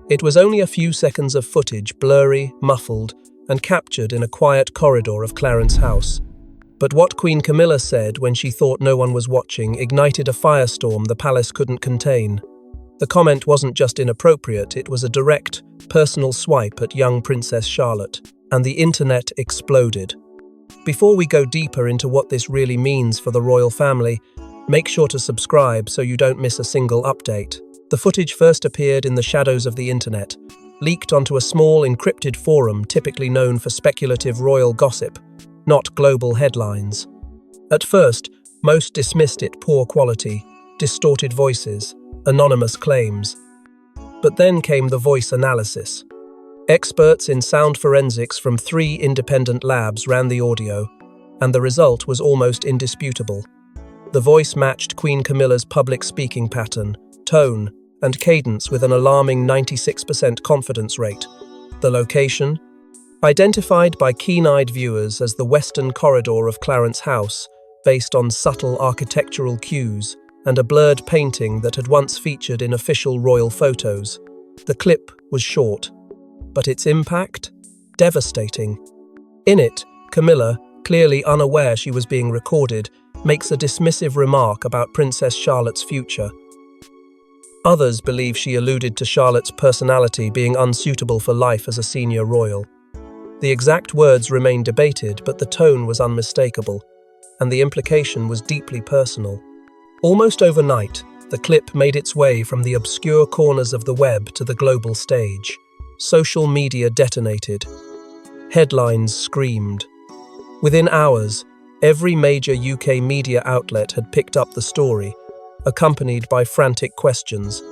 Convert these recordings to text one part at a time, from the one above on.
It was only a few seconds of footage, blurry, muffled, and captured in a quiet corridor of Clarence House. But what Queen Camilla said when she thought no one was watching ignited a firestorm the palace couldn't contain. The comment wasn't just inappropriate, it was a direct, personal swipe at young Princess Charlotte, and the internet exploded. Before we go deeper into what this really means for the royal family, make sure to subscribe so you don't miss a single update. The footage first appeared in the shadows of the internet, leaked onto a small encrypted forum typically known for speculative royal gossip, not global headlines. At first, most dismissed it poor quality, distorted voices, anonymous claims. But then came the voice analysis. Experts in sound forensics from 3 independent labs ran the audio, and the result was almost indisputable. The voice matched Queen Camilla's public speaking pattern, tone, and cadence with an alarming 96% confidence rate. The location? Identified by keen-eyed viewers as the western corridor of Clarence House, based on subtle architectural cues and a blurred painting that had once featured in official royal photos. The clip was short, but its impact? Devastating. In it, Camilla, clearly unaware she was being recorded, makes a dismissive remark about Princess Charlotte's future. Others believe she alluded to Charlotte's personality being unsuitable for life as a senior royal. The exact words remain debated, but the tone was unmistakable, and the implication was deeply personal. Almost overnight, the clip made its way from the obscure corners of the web to the global stage. Social media detonated. Headlines screamed. Within hours, every major UK media outlet had picked up the story, accompanied by frantic questions.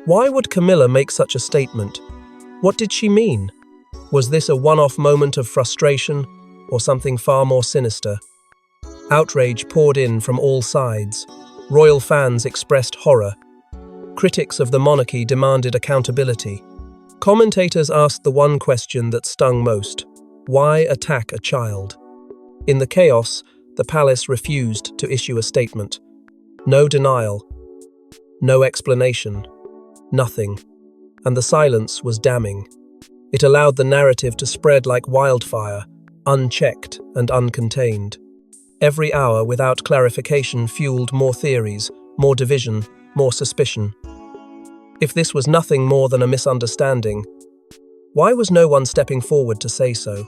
Why would Camilla make such a statement? What did she mean? Was this a one-off moment of frustration, or something far more sinister? Outrage poured in from all sides. Royal fans expressed horror. Critics of the monarchy demanded accountability. Commentators asked the one question that stung most: why attack a child? In the chaos, the palace refused to issue a statement. No denial, no explanation, nothing. And the silence was damning. It allowed the narrative to spread like wildfire, unchecked and uncontained. Every hour without clarification fueled more theories, more division, more suspicion. If this was nothing more than a misunderstanding, why was no one stepping forward to say so?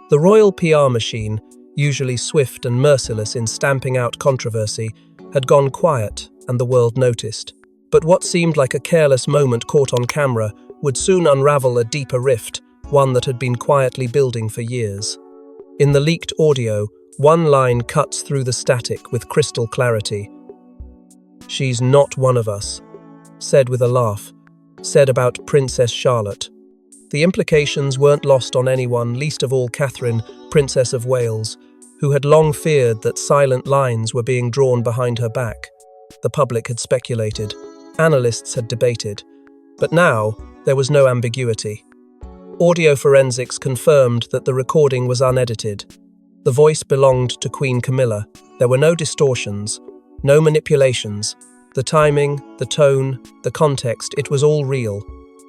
The royal PR machine, usually swift and merciless in stamping out controversy, had gone quiet and the world noticed. But what seemed like a careless moment caught on camera would soon unravel a deeper rift, one that had been quietly building for years. In the leaked audio, one line cuts through the static with crystal clarity. "She's not one of us," said with a laugh, said about Princess Charlotte. The implications weren't lost on anyone, least of all Catherine, Princess of Wales, who had long feared that silent lines were being drawn behind her back. The public had speculated, analysts had debated, but now there was no ambiguity. Audio forensics confirmed that the recording was unedited. The voice belonged to Queen Camilla. There were no distortions, no manipulations. The timing, the tone, the context, it was all real.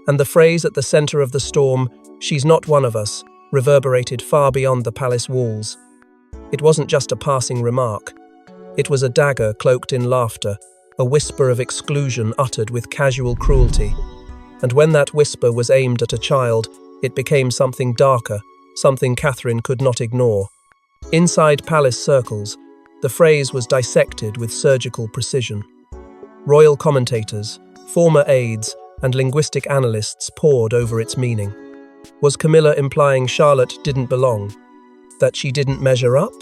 And the phrase at the center of the storm, "She's not one of us," reverberated far beyond the palace walls. It wasn't just a passing remark. It was a dagger cloaked in laughter, a whisper of exclusion uttered with casual cruelty. And when that whisper was aimed at a child, it became something darker, something Catherine could not ignore. Inside palace circles, the phrase was dissected with surgical precision. Royal commentators, former aides, and linguistic analysts pored over its meaning. Was Camilla implying Charlotte didn't belong? That she didn't measure up?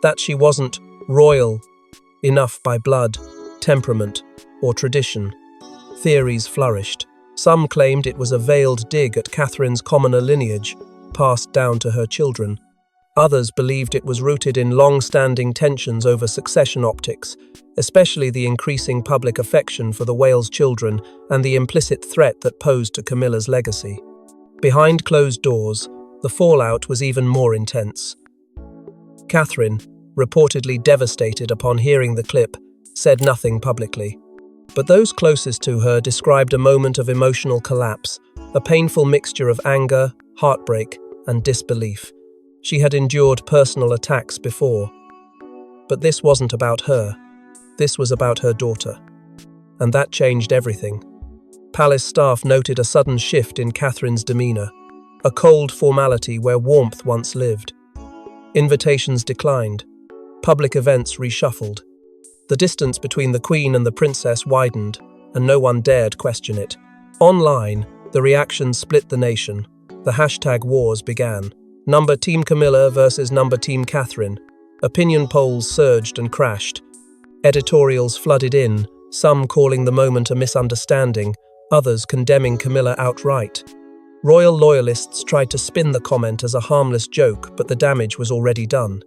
That she wasn't royal enough by blood, temperament, or tradition? Theories flourished. Some claimed it was a veiled dig at Catherine's commoner lineage, passed down to her children. Others believed it was rooted in long-standing tensions over succession optics, especially the increasing public affection for the Wales children and the implicit threat that posed to Camilla's legacy. Behind closed doors, the fallout was even more intense. Catherine, reportedly devastated upon hearing the clip, said nothing publicly. But those closest to her described a moment of emotional collapse, a painful mixture of anger, heartbreak, and disbelief. She had endured personal attacks before. But this wasn't about her. This was about her daughter. And that changed everything. Palace staff noted a sudden shift in Catherine's demeanour, a cold formality where warmth once lived. Invitations declined. Public events reshuffled. The distance between the Queen and the Princess widened, and no one dared question it. Online, the reactions split the nation. The hashtag wars began. Number Team Camilla versus Number Team Catherine. Opinion polls surged and crashed. Editorials flooded in, some calling the moment a misunderstanding, others condemning Camilla outright. Royal loyalists tried to spin the comment as a harmless joke, but the damage was already done.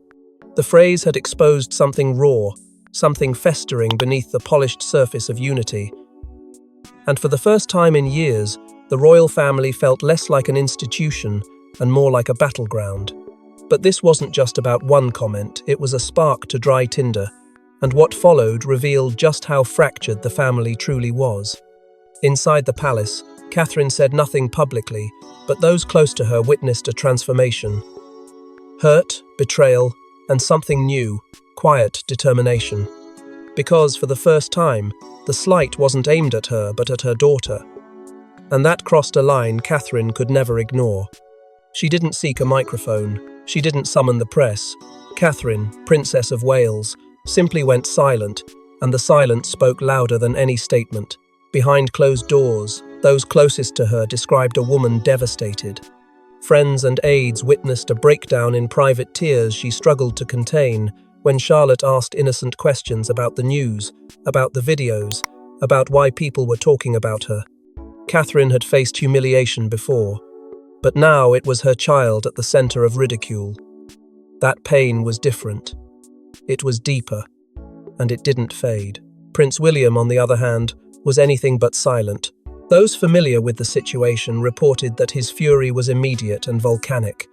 The phrase had exposed something raw, something festering beneath the polished surface of unity. And for the first time in years, the royal family felt less like an institution and more like a battleground. But this wasn't just about one comment, it was a spark to dry tinder, and what followed revealed just how fractured the family truly was. Inside the palace, Catherine said nothing publicly, but those close to her witnessed a transformation. Hurt, betrayal, and something new, quiet determination. Because, for the first time, the slight wasn't aimed at her but at her daughter. And that crossed a line Catherine could never ignore. She didn't seek a microphone. She didn't summon the press. Catherine, Princess of Wales, simply went silent, and the silence spoke louder than any statement. Behind closed doors, those closest to her described a woman devastated. Friends and aides witnessed a breakdown in private tears she struggled to contain when Charlotte asked innocent questions about the news, about the videos, about why people were talking about her. Catherine had faced humiliation before, but now it was her child at the center of ridicule. That pain was different. It was deeper, and it didn't fade. Prince William, on the other hand, was anything but silent. Those familiar with the situation reported that his fury was immediate and volcanic.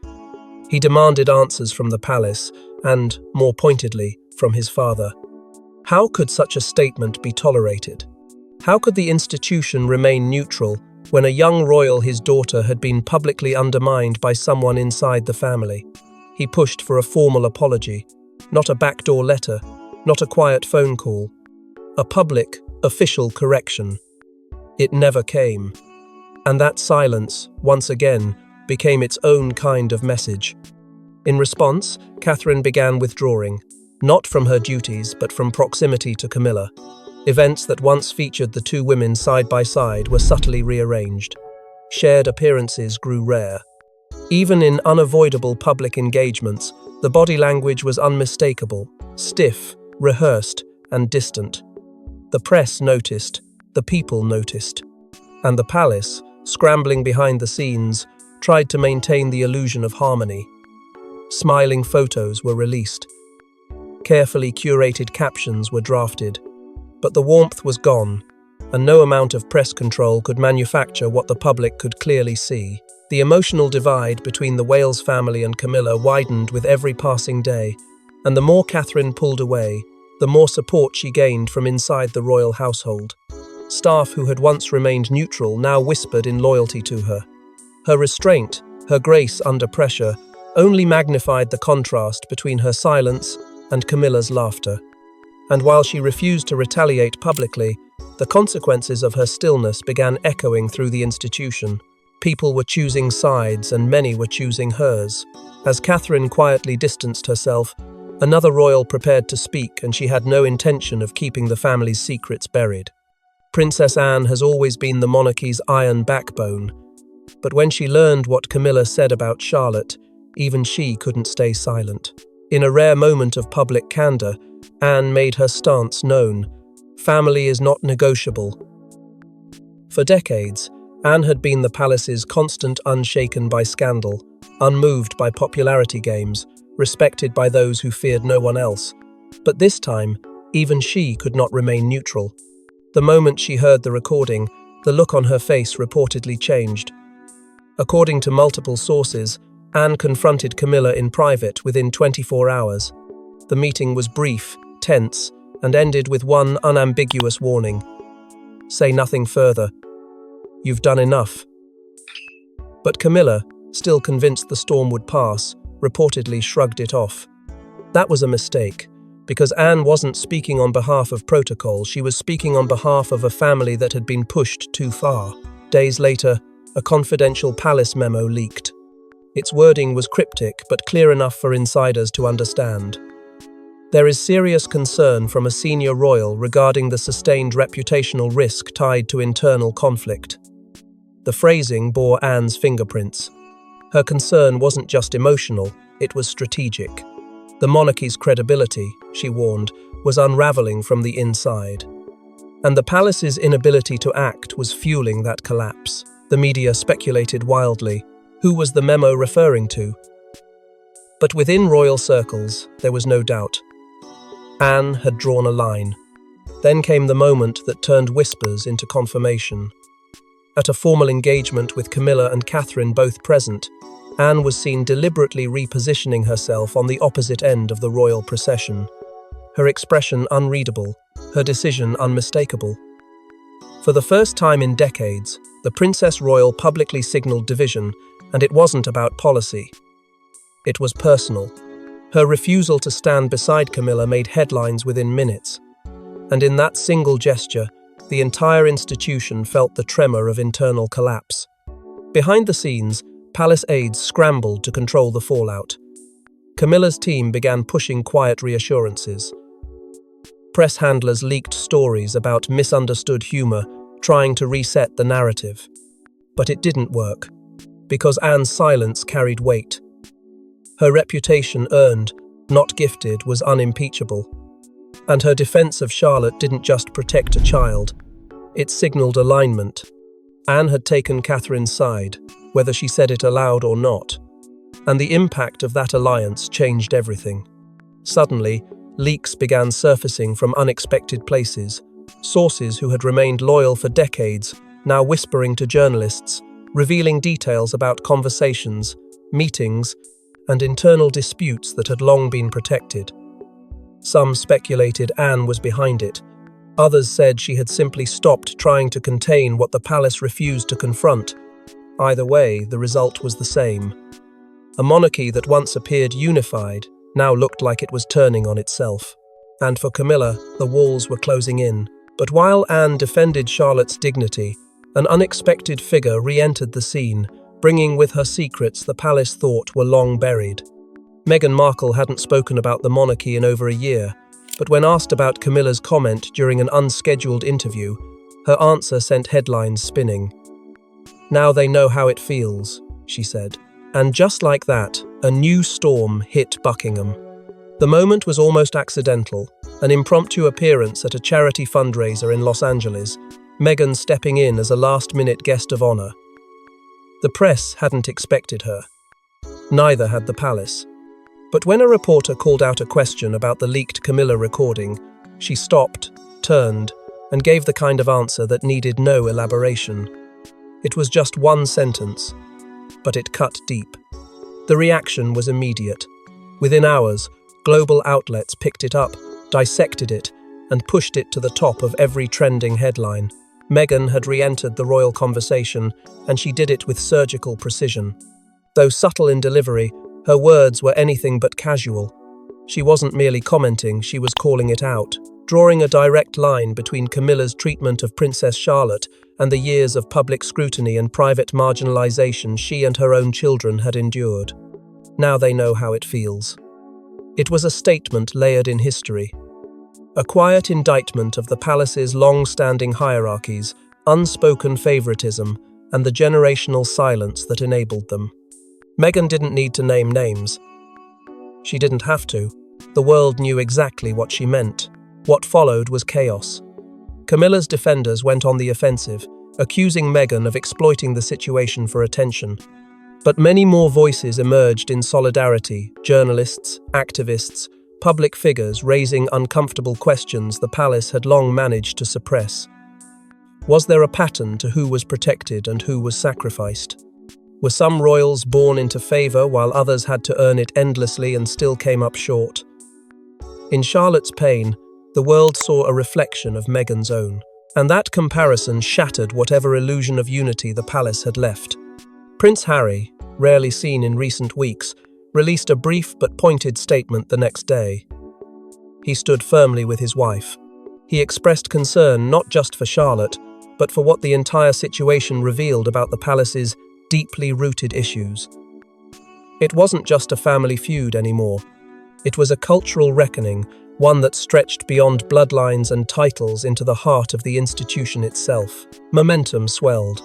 He demanded answers from the palace and, more pointedly, from his father. How could such a statement be tolerated? How could the institution remain neutral when a young royal, his daughter, had been publicly undermined by someone inside the family? He pushed for a formal apology, not a backdoor letter, not a quiet phone call, a public, official correction. It never came. And that silence, once again, became its own kind of message. In response, Catherine began withdrawing, not from her duties but from proximity to Camilla. Events that once featured the two women side by side were subtly rearranged. Shared appearances grew rare. Even in unavoidable public engagements, the body language was unmistakable, stiff, rehearsed, and distant. The press noticed, the people noticed, and the palace, scrambling behind the scenes, tried to maintain the illusion of harmony. Smiling photos were released. Carefully curated captions were drafted. But the warmth was gone, and no amount of press control could manufacture what the public could clearly see. The emotional divide between the Wales family and Camilla widened with every passing day, and the more Catherine pulled away, the more support she gained from inside the royal household. Staff who had once remained neutral now whispered in loyalty to her. Her restraint, her grace under pressure, only magnified the contrast between her silence and Camilla's laughter. And while she refused to retaliate publicly, the consequences of her stillness began echoing through the institution. People were choosing sides, and many were choosing hers. As Catherine quietly distanced herself, another royal prepared to speak, and she had no intention of keeping the family's secrets buried. Princess Anne has always been the monarchy's iron backbone, but when she learned what Camilla said about Charlotte, even she couldn't stay silent. In a rare moment of public candor, Anne made her stance known. Family is not negotiable. For decades, Anne had been the palace's constant, unshaken by scandal, unmoved by popularity games, respected by those who feared no one else. But this time, even she could not remain neutral. The moment she heard the recording, the look on her face reportedly changed. According to multiple sources, Anne confronted Camilla in private within 24 hours. The meeting was brief, tense, and ended with one unambiguous warning: Say nothing further. You've done enough." But Camilla, still convinced the storm would pass, reportedly shrugged it off. That was a mistake, because Anne wasn't speaking on behalf of protocol, she was speaking on behalf of a family that had been pushed too far. Days later, a confidential palace memo leaked. Its wording was cryptic but clear enough for insiders to understand. There is serious concern from a senior royal regarding the sustained reputational risk tied to internal conflict. The phrasing bore Anne's fingerprints. Her concern wasn't just emotional, it was strategic. The monarchy's credibility, she warned, was unraveling from the inside. And the palace's inability to act was fueling that collapse. The media speculated wildly. Who was the memo referring to? But within royal circles, there was no doubt. Anne had drawn a line. Then came the moment that turned whispers into confirmation. At a formal engagement with Camilla and Catherine both present, Anne was seen deliberately repositioning herself on the opposite end of the royal procession. Her expression unreadable, her decision unmistakable. For the first time in decades, the Princess Royal publicly signaled division, and it wasn't about policy. It was personal. Her refusal to stand beside Camilla made headlines within minutes. And in that single gesture, the entire institution felt the tremor of internal collapse. Behind the scenes, palace aides scrambled to control the fallout. Camilla's team began pushing quiet reassurances. Press handlers leaked stories about misunderstood humor, trying to reset the narrative. But it didn't work, because Anne's silence carried weight. Her reputation earned, not gifted, was unimpeachable. And her defense of Charlotte didn't just protect a child, it signaled alignment. Anne had taken Catherine's side, whether she said it aloud or not. And the impact of that alliance changed everything. Suddenly, leaks began surfacing from unexpected places. Sources who had remained loyal for decades, now whispering to journalists, revealing details about conversations, meetings, and internal disputes that had long been protected. Some speculated Anne was behind it. Others said she had simply stopped trying to contain what the palace refused to confront. Either way, the result was the same. A monarchy that once appeared unified now looked like it was turning on itself. And for Camilla, the walls were closing in. But while Anne defended Charlotte's dignity, an unexpected figure re-entered the scene, bringing with her secrets the palace thought were long buried. Meghan Markle hadn't spoken about the monarchy in over a year, but when asked about Camilla's comment during an unscheduled interview, her answer sent headlines spinning. "Now they know how it feels," she said. And just like that, a new storm hit Buckingham. The moment was almost accidental, an impromptu appearance at a charity fundraiser in Los Angeles, Meghan stepping in as a last-minute guest of honor. The press hadn't expected her. Neither had the palace. But when a reporter called out a question about the leaked Camilla recording, she stopped, turned, and gave the kind of answer that needed no elaboration. It was just one sentence, but it cut deep. The reaction was immediate. Within hours, global outlets picked it up, dissected it, and pushed it to the top of every trending headline. Meghan had re-entered the royal conversation, and she did it with surgical precision. Though subtle in delivery, her words were anything but casual. She wasn't merely commenting, she was calling it out, drawing a direct line between Camilla's treatment of Princess Charlotte and the years of public scrutiny and private marginalization she and her own children had endured. Now they know how it feels. It was a statement layered in history. A quiet indictment of the palace's long-standing hierarchies, unspoken favoritism, and the generational silence that enabled them. Meghan didn't need to name names. She didn't have to. The world knew exactly what she meant. What followed was chaos. Camilla's defenders went on the offensive, accusing Meghan of exploiting the situation for attention. But many more voices emerged in solidarity: journalists, activists, public figures raising uncomfortable questions the palace had long managed to suppress. Was there a pattern to who was protected and who was sacrificed? Were some royals born into favor while others had to earn it endlessly and still came up short? In Charlotte's pain, the world saw a reflection of Meghan's own. And that comparison shattered whatever illusion of unity the palace had left. Prince Harry, rarely seen in recent weeks, released a brief but pointed statement the next day. He stood firmly with his wife. He expressed concern not just for Charlotte, but for what the entire situation revealed about the palace's deeply rooted issues. It wasn't just a family feud anymore. It was a cultural reckoning, one that stretched beyond bloodlines and titles into the heart of the institution itself. Momentum swelled.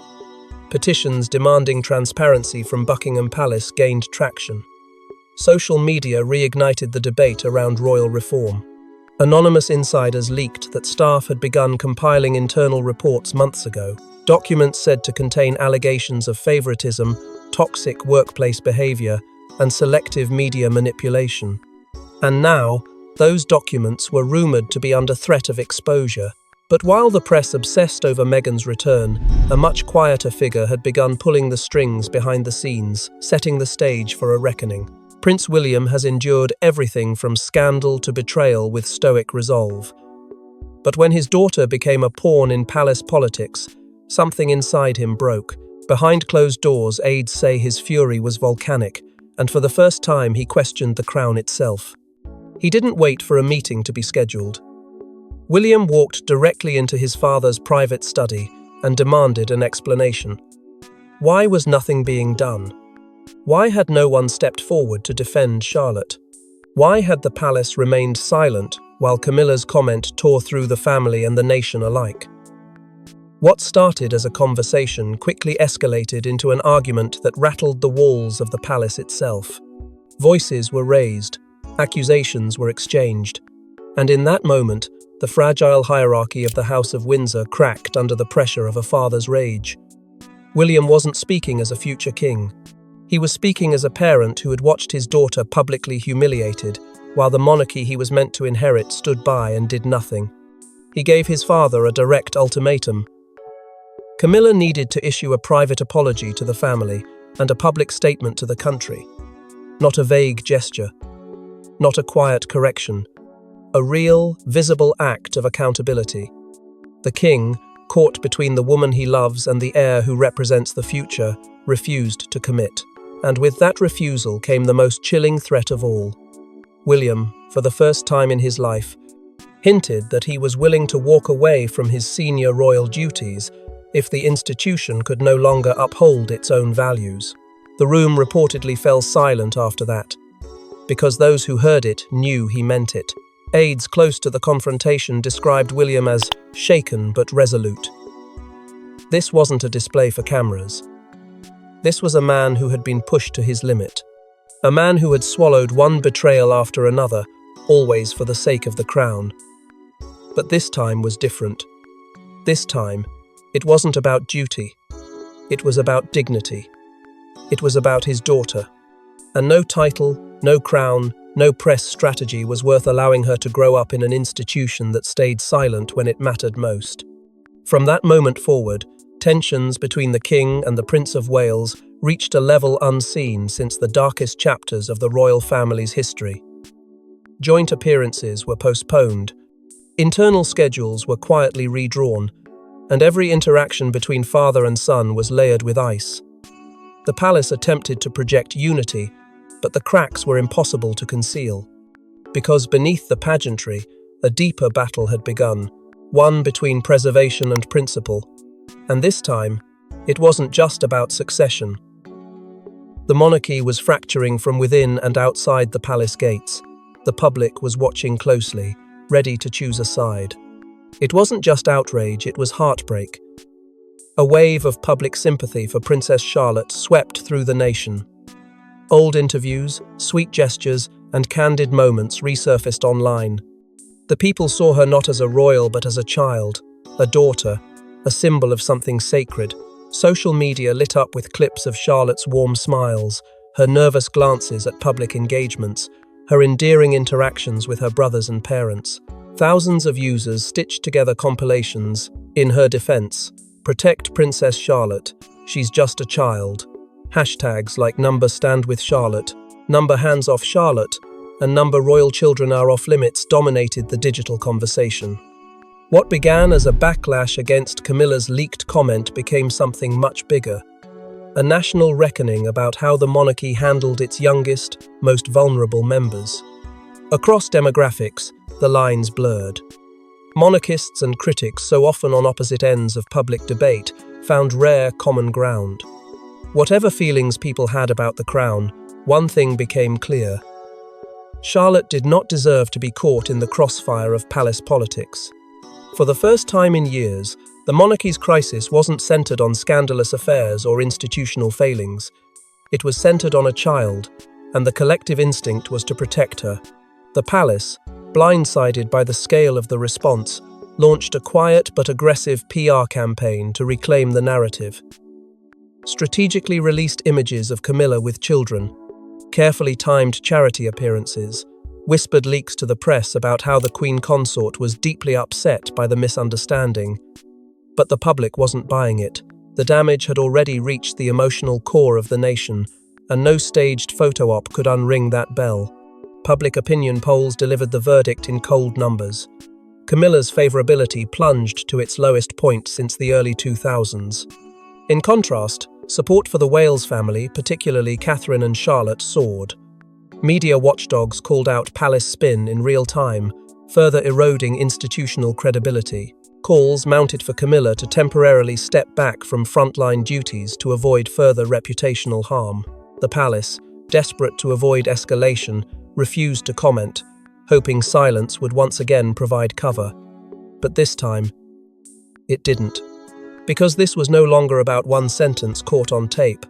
Petitions demanding transparency from Buckingham Palace gained traction. Social media reignited the debate around royal reform. Anonymous insiders leaked that staff had begun compiling internal reports months ago, documents said to contain allegations of favoritism, toxic workplace behavior, and selective media manipulation. And now, those documents were rumored to be under threat of exposure. But while the press obsessed over Meghan's return, a much quieter figure had begun pulling the strings behind the scenes, setting the stage for a reckoning. Prince William has endured everything from scandal to betrayal with stoic resolve. But when his daughter became a pawn in palace politics, something inside him broke. Behind closed doors, aides say his fury was volcanic, and for the first time he questioned the crown itself. He didn't wait for a meeting to be scheduled. William walked directly into his father's private study and demanded an explanation. Why was nothing being done? Why had no one stepped forward to defend Charlotte? Why had the palace remained silent while Camilla's comment tore through the family and the nation alike? What started as a conversation quickly escalated into an argument that rattled the walls of the palace itself. Voices were raised, accusations were exchanged, and in that moment, the fragile hierarchy of the House of Windsor cracked under the pressure of a father's rage. William wasn't speaking as a future king. He was speaking as a parent who had watched his daughter publicly humiliated, while the monarchy he was meant to inherit stood by and did nothing. He gave his father a direct ultimatum. Camilla needed to issue a private apology to the family and a public statement to the country. Not a vague gesture, not a quiet correction. A real, visible act of accountability. The king, caught between the woman he loves and the heir who represents the future, refused to commit. And with that refusal came the most chilling threat of all. William, for the first time in his life, hinted that he was willing to walk away from his senior royal duties if the institution could no longer uphold its own values. The room reportedly fell silent after that, because those who heard it knew he meant it. Aides close to the confrontation described William as shaken but resolute. This wasn't a display for cameras. This was a man who had been pushed to his limit. A man who had swallowed one betrayal after another, always for the sake of the crown. But this time was different. This time, it wasn't about duty. It was about dignity. It was about his daughter. And no title, no crown, no press strategy was worth allowing her to grow up in an institution that stayed silent when it mattered most. From that moment forward, tensions between the King and the Prince of Wales reached a level unseen since the darkest chapters of the royal family's history. Joint appearances were postponed, internal schedules were quietly redrawn, and every interaction between father and son was layered with ice. The palace attempted to project unity, but the cracks were impossible to conceal. Because beneath the pageantry, a deeper battle had begun, one between preservation and principle. And this time, it wasn't just about succession. The monarchy was fracturing from within and outside the palace gates. The public was watching closely, ready to choose a side. It wasn't just outrage, it was heartbreak. A wave of public sympathy for Princess Charlotte swept through the nation. Old interviews, sweet gestures, and candid moments resurfaced online. The people saw her not as a royal but as a child, a daughter, a symbol of something sacred. Social media lit up with clips of Charlotte's warm smiles, her nervous glances at public engagements, her endearing interactions with her brothers and parents. Thousands of users stitched together compilations, in her defense, "Protect Princess Charlotte, she's just a child." Hashtags like #StandWithCharlotte, #HandsOffCharlotte, and #RoyalChildren are off limits dominated the digital conversation. What began as a backlash against Camilla's leaked comment became something much bigger. A national reckoning about how the monarchy handled its youngest, most vulnerable members. Across demographics, the lines blurred. Monarchists and critics, so often on opposite ends of public debate, found rare common ground. Whatever feelings people had about the crown, one thing became clear. Charlotte did not deserve to be caught in the crossfire of palace politics. For the first time in years, the monarchy's crisis wasn't centered on scandalous affairs or institutional failings. It was centered on a child, and the collective instinct was to protect her. The palace, blindsided by the scale of the response, launched a quiet but aggressive PR campaign to reclaim the narrative. Strategically released images of Camilla with children, carefully timed charity appearances, whispered leaks to the press about how the Queen Consort was deeply upset by the misunderstanding. But the public wasn't buying it. The damage had already reached the emotional core of the nation, and no staged photo op could unring that bell. Public opinion polls delivered the verdict in cold numbers. Camilla's favourability plunged to its lowest point since the early 2000s. In contrast, support for the Wales family, particularly Catherine and Charlotte, soared. Media watchdogs called out palace spin in real time, further eroding institutional credibility. Calls mounted for Camilla to temporarily step back from frontline duties to avoid further reputational harm. The palace, desperate to avoid escalation, refused to comment, hoping silence would once again provide cover. But this time, it didn't. Because this was no longer about one sentence caught on tape.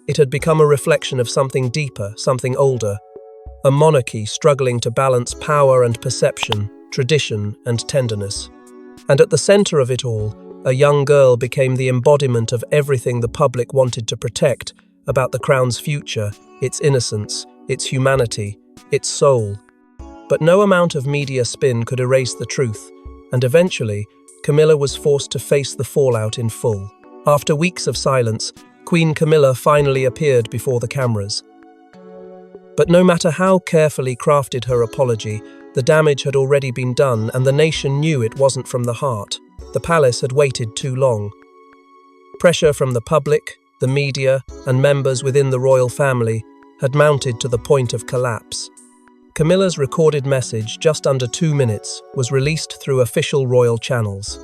It had become a reflection of something deeper, something older. A monarchy struggling to balance power and perception, tradition and tenderness. And at the center of it all, a young girl became the embodiment of everything the public wanted to protect about the crown's future, its innocence, its humanity, its soul. But no amount of media spin could erase the truth, and eventually, Camilla was forced to face the fallout in full. After weeks of silence, Queen Camilla finally appeared before the cameras. But no matter how carefully crafted her apology, the damage had already been done, and the nation knew it wasn't from the heart. The palace had waited too long. Pressure from the public, the media, and members within the royal family had mounted to the point of collapse. Camilla's recorded message, just under 2 minutes, was released through official royal channels.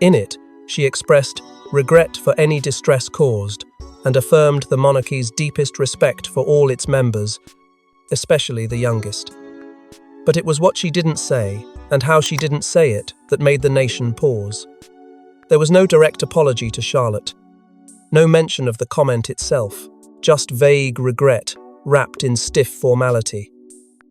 In it, she expressed regret for any distress caused and affirmed the monarchy's deepest respect for all its members, especially the youngest. But it was what she didn't say, and how she didn't say it, that made the nation pause. There was no direct apology to Charlotte. No mention of the comment itself, just vague regret, wrapped in stiff formality.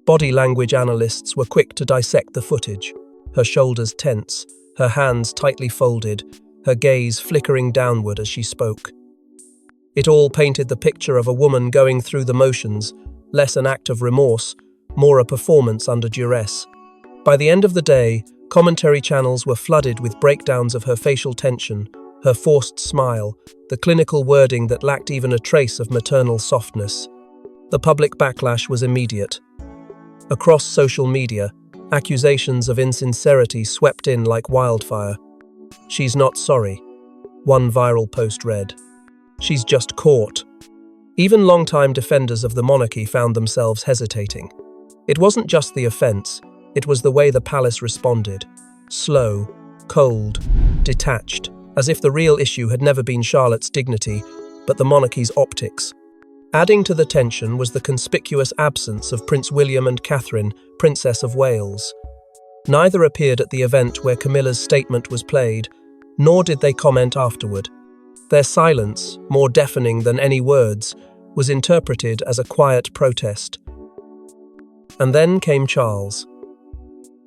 Body language analysts were quick to dissect the footage, her shoulders tense, her hands tightly folded, her gaze flickering downward as she spoke. It all painted the picture of a woman going through the motions, less an act of remorse, more a performance under duress. By the end of the day, commentary channels were flooded with breakdowns of her facial tension, her forced smile, the clinical wording that lacked even a trace of maternal softness. The public backlash was immediate. Across social media, accusations of insincerity swept in like wildfire. "She's not sorry," one viral post read. "She's just caught." Even longtime defenders of the monarchy found themselves hesitating. It wasn't just the offence, it was the way the palace responded. Slow, cold, detached, as if the real issue had never been Charlotte's dignity, but the monarchy's optics. Adding to the tension was the conspicuous absence of Prince William and Catherine, Princess of Wales. Neither appeared at the event where Camilla's statement was played, nor did they comment afterward. Their silence, more deafening than any words, was interpreted as a quiet protest. And then came Charles.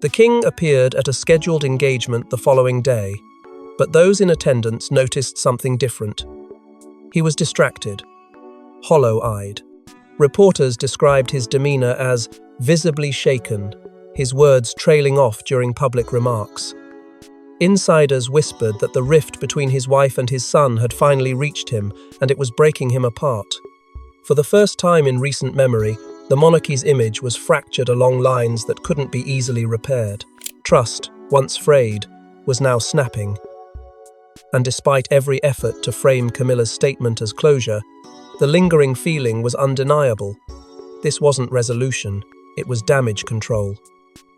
The king appeared at a scheduled engagement the following day, but those in attendance noticed something different. He was distracted, hollow-eyed. Reporters described his demeanor as visibly shaken, his words trailing off during public remarks. Insiders whispered that the rift between his wife and his son had finally reached him, and it was breaking him apart. For the first time in recent memory, the monarchy's image was fractured along lines that couldn't be easily repaired. Trust, once frayed, was now snapping. And despite every effort to frame Camilla's statement as closure, the lingering feeling was undeniable. This wasn't resolution, it was damage control.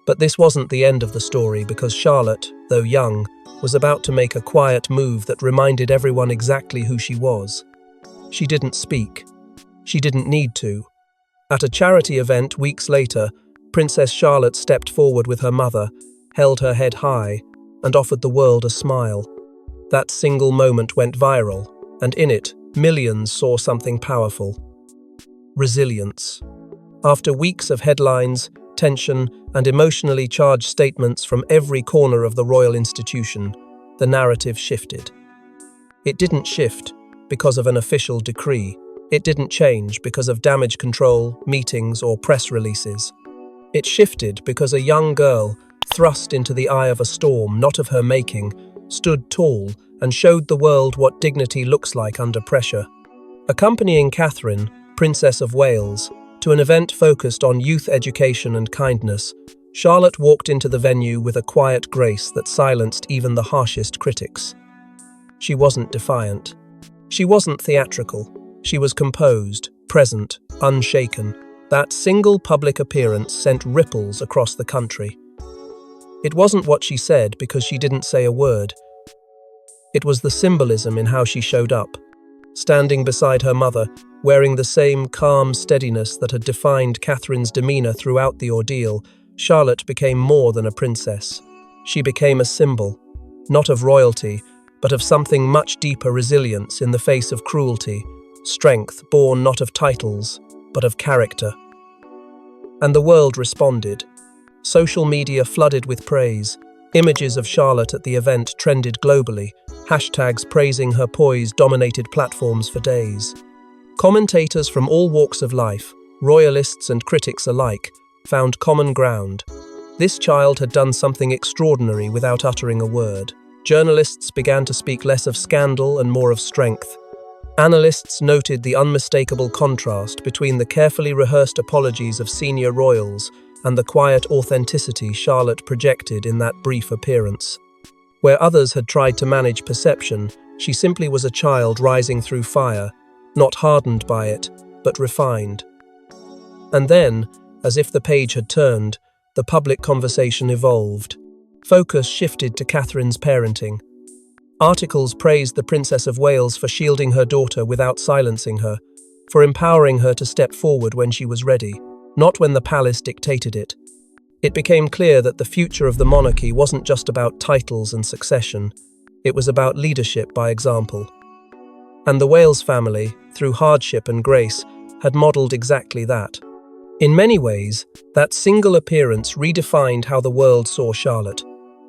But this wasn't the end of the story, because Charlotte, though young, was about to make a quiet move that reminded everyone exactly who she was. She didn't speak. She didn't need to. At a charity event weeks later, Princess Charlotte stepped forward with her mother, held her head high, and offered the world a smile. That single moment went viral, and in it, millions saw something powerful. Resilience. After weeks of headlines, tension, and emotionally charged statements from every corner of the royal institution, the narrative shifted. It didn't shift because of an official decree. It didn't change because of damage control, meetings, or press releases. It shifted because a young girl, thrust into the eye of a storm not of her making, stood tall and showed the world what dignity looks like under pressure. Accompanying Catherine, Princess of Wales, to an event focused on youth education and kindness, Charlotte walked into the venue with a quiet grace that silenced even the harshest critics. She wasn't defiant. She wasn't theatrical. She was composed, present, unshaken. That single public appearance sent ripples across the country. It wasn't what she said because she didn't say a word. It was the symbolism in how she showed up. Standing beside her mother, wearing the same calm steadiness that had defined Catherine's demeanour throughout the ordeal, Charlotte became more than a princess. She became a symbol, not of royalty, but of something much deeper: resilience in the face of cruelty, strength born not of titles, but of character. And the world responded. Social media flooded with praise. Images of Charlotte at the event trended globally. Hashtags praising her poise dominated platforms for days. Commentators from all walks of life, royalists and critics alike, found common ground. This child had done something extraordinary without uttering a word. Journalists began to speak less of scandal and more of strength. Analysts noted the unmistakable contrast between the carefully rehearsed apologies of senior royals and the quiet authenticity Charlotte projected in that brief appearance. Where others had tried to manage perception, she simply was a child rising through fire, not hardened by it, but refined. And then, as if the page had turned, the public conversation evolved. Focus shifted to Catherine's parenting. Articles praised the Princess of Wales for shielding her daughter without silencing her, for empowering her to step forward when she was ready, not when the palace dictated it. It became clear that the future of the monarchy wasn't just about titles and succession, it was about leadership by example. And the Wales family, through hardship and grace, had modelled exactly that. In many ways, that single appearance redefined how the world saw Charlotte,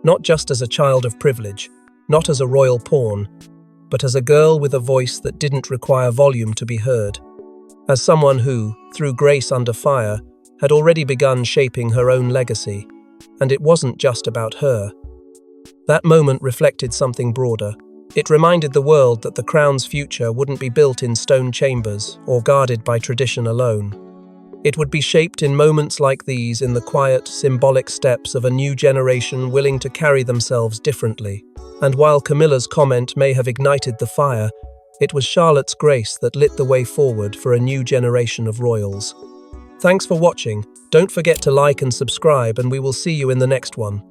not just as a child of privilege, not as a royal pawn, but as a girl with a voice that didn't require volume to be heard. As someone who, through grace under fire, had already begun shaping her own legacy, and it wasn't just about her. That moment reflected something broader. It reminded the world that the crown's future wouldn't be built in stone chambers or guarded by tradition alone. It would be shaped in moments like these, in the quiet, symbolic steps of a new generation willing to carry themselves differently. And while Camilla's comment may have ignited the fire, it was Charlotte's grace that lit the way forward for a new generation of royals. Thanks for watching. Don't forget to like and subscribe, and we will see you in the next one.